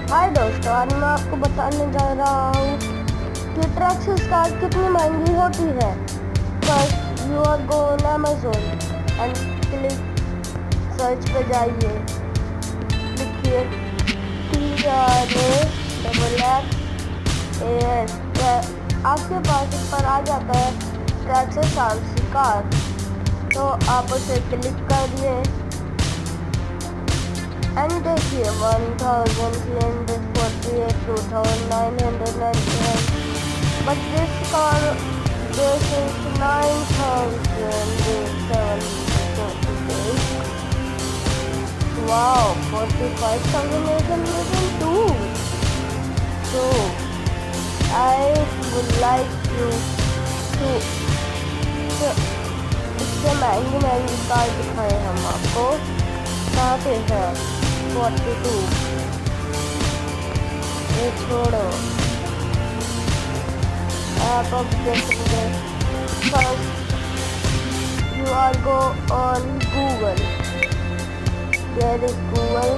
हाय दोस्तों, आज मैं आपको बताने जा रहा हूँ कि ट्रैक्सिस कार कितनी महंगी होती है। First you are go on Amazon and click search पे जाइए, लिखिए TRAXXAS। आपके पास इस पर आ जाता है ट्रैक्सिस कार, तो आप उसे क्लिक करिए एंड देखिए 1348, 2999, but this car this is 9748. Wow, 45,802. So I would like you to इससे महंगी कार दिखाए हम आपको। कहाँ पे है 42, ये छोड़ो, आप अब देखेंगे। First you are go on Google, there is Google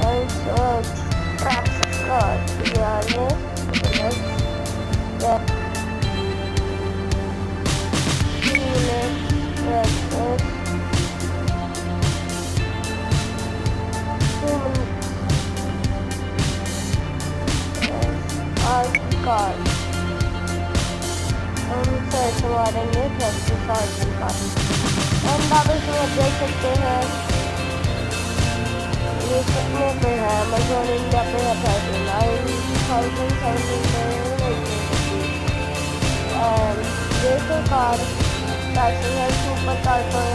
and search Traxis car. Car हम सर्च मारेंगे ट्रैक्सिस कार एंड आप इसमें देख सकते हैं ये कितने पे है। अमेजोन इंडिया पे है 39,790 एंड कार ट्रैक्सिस है सुपर कार और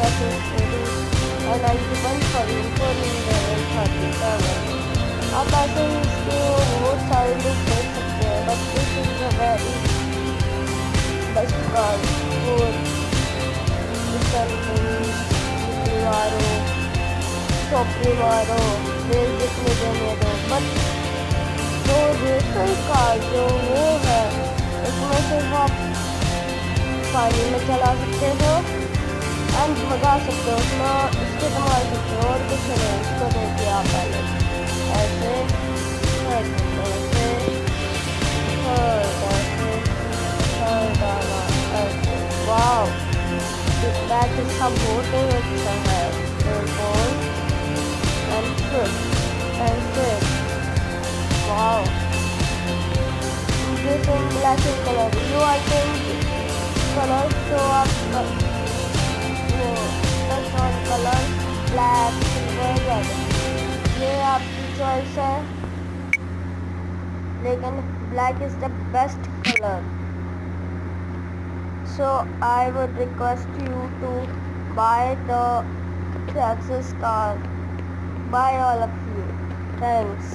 91,437। आप ऐसे ही इसके बहुत सारे लोग देख सकते हैं, but this is a very best car for मारो, चौपड़ी मारो, रेल जितने देने दो। बट जो रेसल कार जो वो है उसमें सिर्फ आप पानी में चला सकते हो एंड भगा सकते हो, उसमें इस्तेमाल सकते हो और कुछ नहीं। इसको देखिए आप पहले ऐसे वाओ, बैक इसका बहुत ही अच्छा है। Wow, this in black colour you I can colour, तो आप कलर ब्लैक, सिल्वर, ये आपकी चॉइस है, लेकिन black is the best colour. So I would request you to buy the Traxxas car. Bye all of you. Thanks.